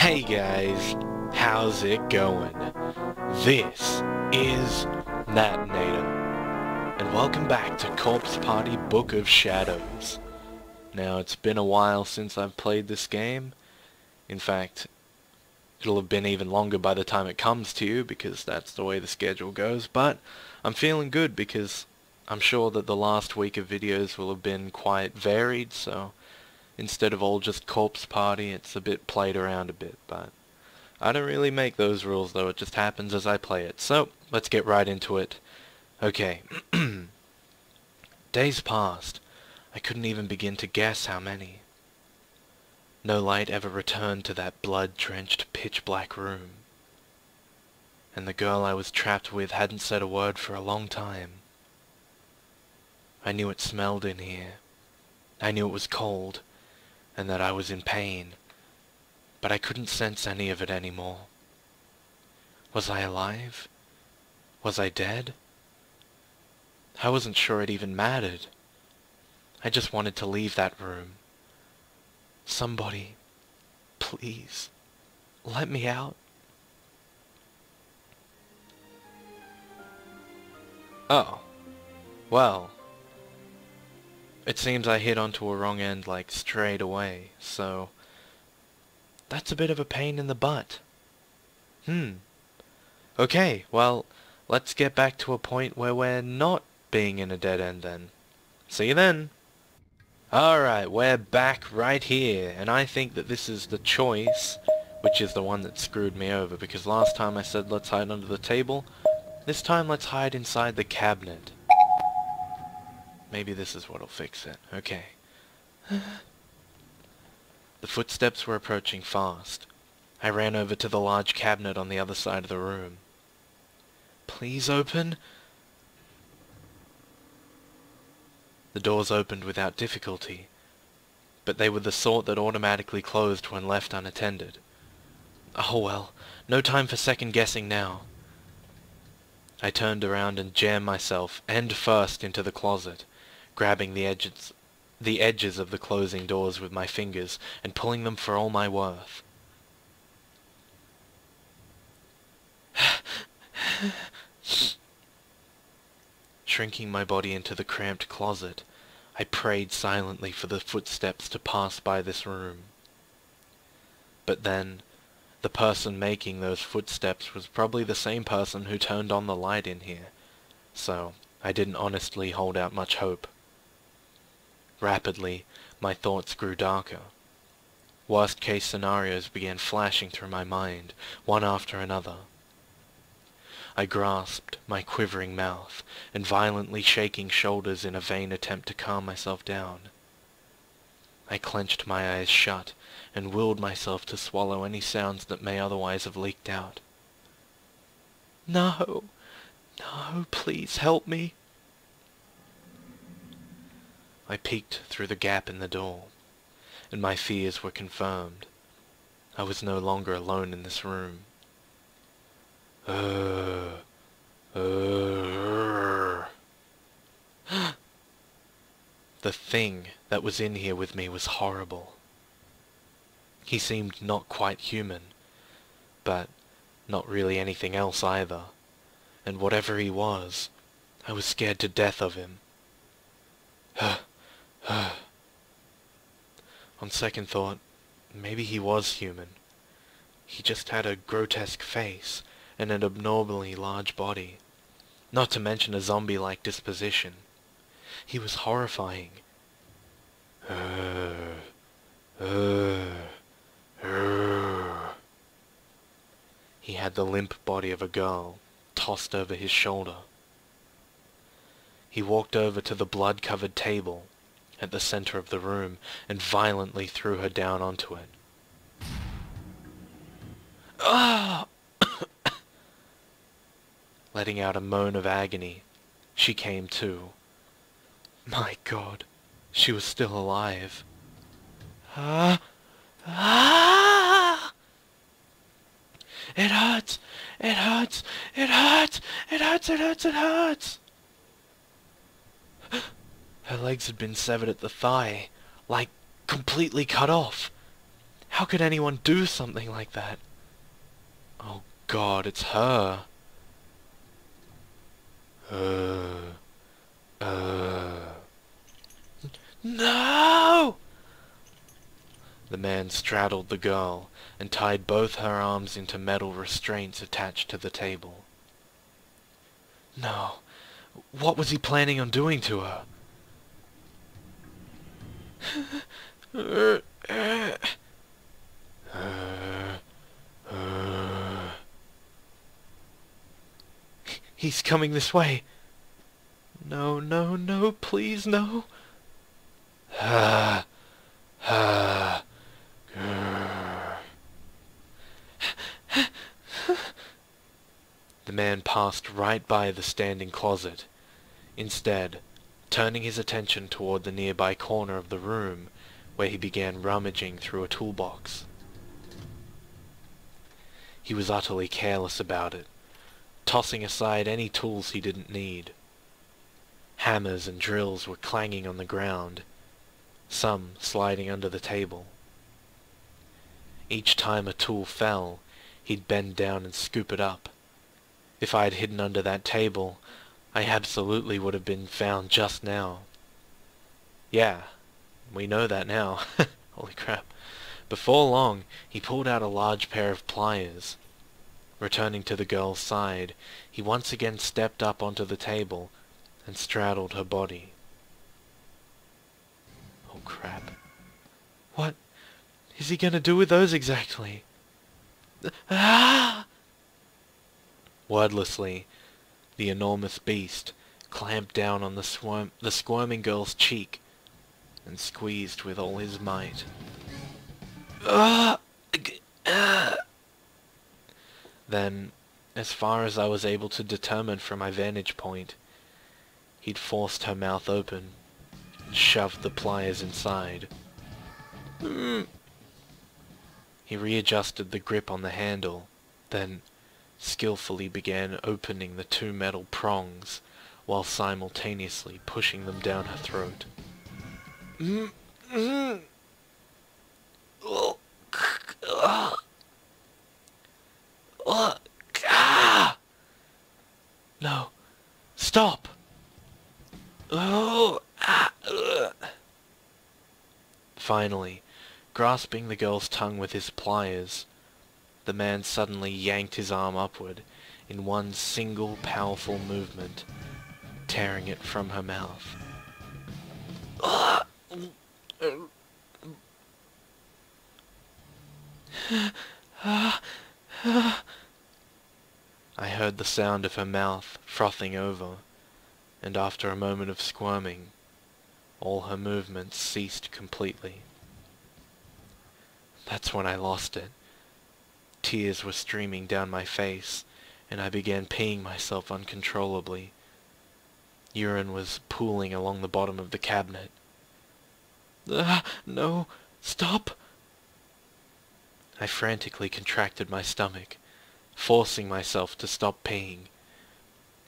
Hey guys, how's it going? This is Natinator, and welcome back to Corpse Party Book of Shadows. Now, it's been a while since I've played this game. In fact, it'll have been even longer by the time it comes to you, because that's the way the schedule goes, but I'm feeling good because I'm sure that the last week of videos will have been quite varied, so instead of all just Corpse Party, it's a bit played around a bit, but I don't really make those rules though, it just happens as I play it. So, let's get right into it. Okay. Days passed. I couldn't even begin to guess how many. No light ever returned to that blood-drenched, pitch-black room. And the girl I was trapped with hadn't said a word for a long time. I knew it smelled in here. I knew it was cold, and that I was in pain, but I couldn't sense any of it anymore. Was I alive? Was I dead? I wasn't sure it even mattered. I just wanted to leave that room. Somebody, please, let me out. Oh, well, it seems I hit onto a wrong end like straight away, so that's a bit of a pain in the butt. Okay, well, let's get back to a point where we're not being in a dead end then. See you then. Alright, we're back right here, and I think that this is the choice, which is the one that screwed me over, because last time I said let's hide under the table. This time let's hide inside the cabinet. Maybe this is what'll fix it. Okay. The footsteps were approaching fast. I ran over to the large cabinet on the other side of the room. Please open. The doors opened without difficulty, but they were the sort that automatically closed when left unattended. Oh well, no time for second guessing now. I turned around and jammed myself end first into the closet, grabbing the edges of the closing doors with my fingers and pulling them for all my worth. Shrinking my body into the cramped closet, I prayed silently for the footsteps to pass by this room. But then, the person making those footsteps was probably the same person who turned on the light in here, so I didn't honestly hold out much hope. Rapidly, my thoughts grew darker. Worst-case scenarios began flashing through my mind, one after another. I grasped my quivering mouth and violently shaking shoulders in a vain attempt to calm myself down. I clenched my eyes shut and willed myself to swallow any sounds that may otherwise have leaked out. No, no, please help me. I peeked through the gap in the door, and my fears were confirmed. I was no longer alone in this room. The thing that was in here with me was horrible. He seemed not quite human, but not really anything else either, and whatever he was, I was scared to death of him. On second thought, maybe he was human. He just had a grotesque face and an abnormally large body, not to mention a zombie-like disposition. He was horrifying. He had the limp body of a girl, tossed over his shoulder. He walked over to the blood-covered table at the center of the room and violently threw her down onto it. Ah! Letting out a moan of agony, she came to. My God, she was still alive. Ah! Ah! It hurts! It hurts! It hurts! It hurts! It hurts! It hurts! Her legs had been severed at the thigh, like completely cut off. How could anyone do something like that? Oh God, it's her. Uh, No! The man straddled the girl and tied both her arms into metal restraints attached to the table. No. What was he planning on doing to her? He's coming this way. No, no, no, please, no. The man passed right by the standing closet, instead turning his attention toward the nearby corner of the room, where he began rummaging through a toolbox. He was utterly careless about it, tossing aside any tools he didn't need. Hammers and drills were clanging on the ground, some sliding under the table. Each time a tool fell, he'd bend down and scoop it up. If I had hidden under that table, I absolutely would have been found just now. Yeah, we know that now. Holy crap. Before long, he pulled out a large pair of pliers. Returning to the girl's side, he once again stepped up onto the table and straddled her body. Oh crap. What is he gonna do with those exactly? Ah! Wordlessly, the enormous beast clamped down on the squirming girl's cheek and squeezed with all his might. Then, as far as I was able to determine from my vantage point, he'd forced her mouth open and shoved the pliers inside. He readjusted the grip on the handle, then skillfully began opening the two metal prongs while simultaneously pushing them down her throat. No, stop! Finally, grasping the girl's tongue with his pliers, the man suddenly yanked his arm upward in one single powerful movement, tearing it from her mouth. I heard the sound of her mouth frothing over, and after a moment of squirming, all her movements ceased completely. That's when I lost it. Tears were streaming down my face, and I began peeing myself uncontrollably. Urine was pooling along the bottom of the cabinet. No, stop! I frantically contracted my stomach, forcing myself to stop peeing.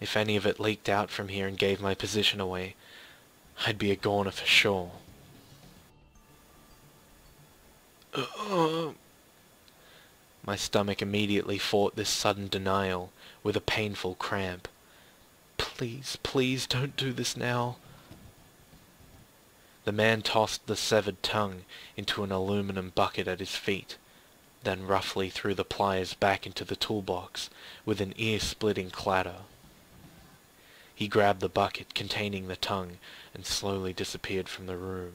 If any of it leaked out from here and gave my position away, I'd be a goner for sure. My stomach immediately fought this sudden denial with a painful cramp. Please, please don't do this now. The man tossed the severed tongue into an aluminum bucket at his feet, then roughly threw the pliers back into the toolbox with an ear-splitting clatter. He grabbed the bucket containing the tongue and slowly disappeared from the room.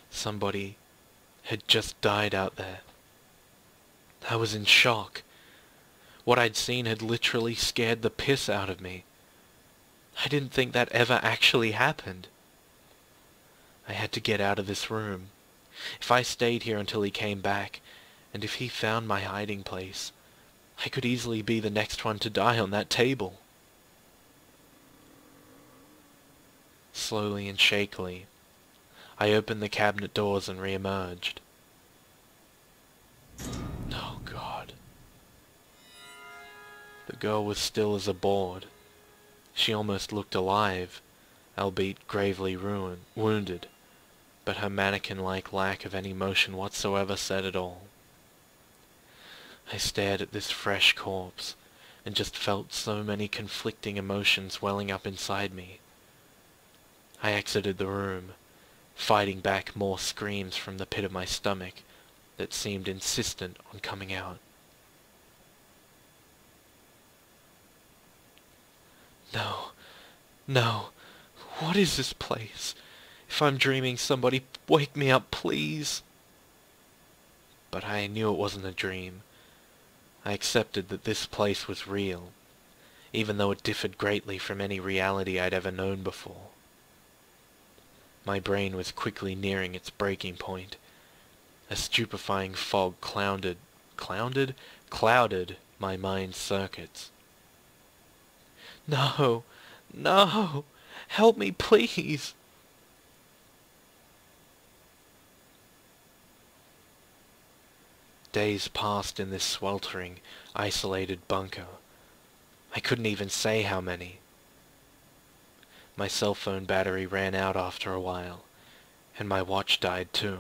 Somebody had just died out there. I was in shock. What I'd seen had literally scared the piss out of me. I didn't think that ever actually happened. I had to get out of this room. If I stayed here until he came back, and if he found my hiding place, I could easily be the next one to die on that table. Slowly and shakily, I opened the cabinet doors and re-emerged. Oh God. The girl was still as a board. She almost looked alive, albeit gravely wounded, but her mannequin-like lack of any motion whatsoever said it all. I stared at this fresh corpse, and just felt so many conflicting emotions welling up inside me. I exited the room, fighting back more screams from the pit of my stomach that seemed insistent on coming out. No, no, what is this place? If I'm dreaming, somebody wake me up, please. But I knew it wasn't a dream. I accepted that this place was real, even though it differed greatly from any reality I'd ever known before. My brain was quickly nearing its breaking point. A stupefying fog clouded my mind's circuits. No, no, help me, please. Days passed in this sweltering, isolated bunker. I couldn't even say how many. My cell phone battery ran out after a while, and my watch died too.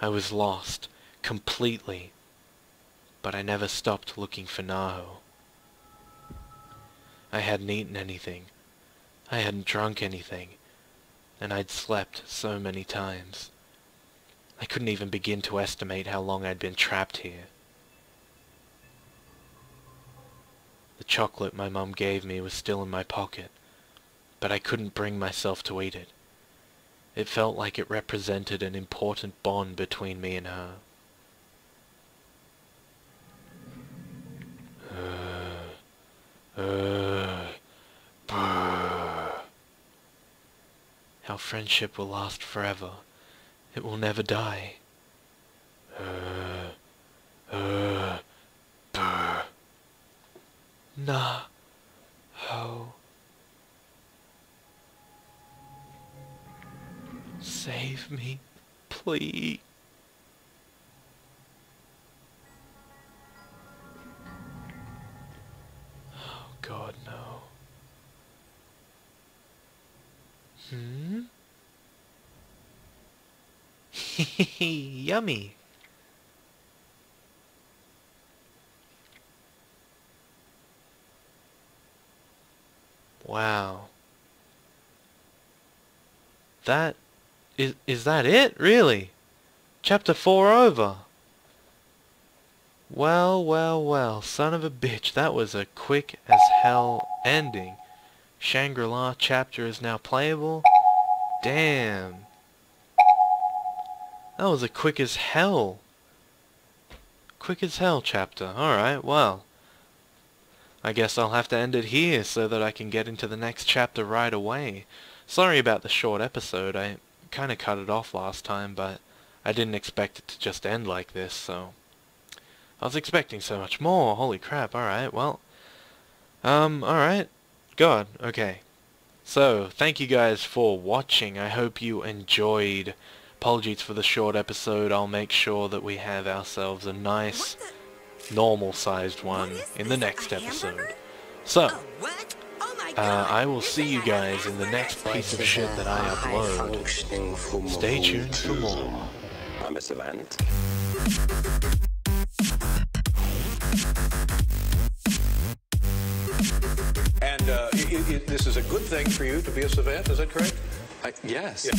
I was lost, completely, but I never stopped looking for Naho. I hadn't eaten anything, I hadn't drunk anything, and I'd slept so many times. I couldn't even begin to estimate how long I'd been trapped here. The chocolate my mum gave me was still in my pocket, but I couldn't bring myself to eat it. It felt like it represented an important bond between me and her. Our friendship will last forever. It will never die. Naho. Save me, please. Oh God, no. Yummy. Wow. That is that it, really? Chapter 4 over. Well, well, well, son of a bitch, that was a quick as hell ending. Shangri-La chapter is now playable. Damn. That was a quick as hell. Quick as hell chapter. Alright, well. I guess I'll have to end it here so that I can get into the next chapter right away. Sorry about the short episode. I kinda cut it off last time, but I didn't expect it to just end like this, so... I was expecting so much more. Holy crap. Alright, well. Alright. God, okay. So, thank you guys for watching. I hope you enjoyed. Apologies for the short episode. I'll make sure that we have ourselves a nice, normal-sized one in the next episode. So, I will see you guys in the next piece of shit that I upload. Stay tuned for more. I'm a Savant. And this is a good thing for you to be a Savant, is that correct? Yes. Yeah.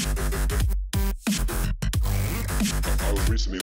I was recently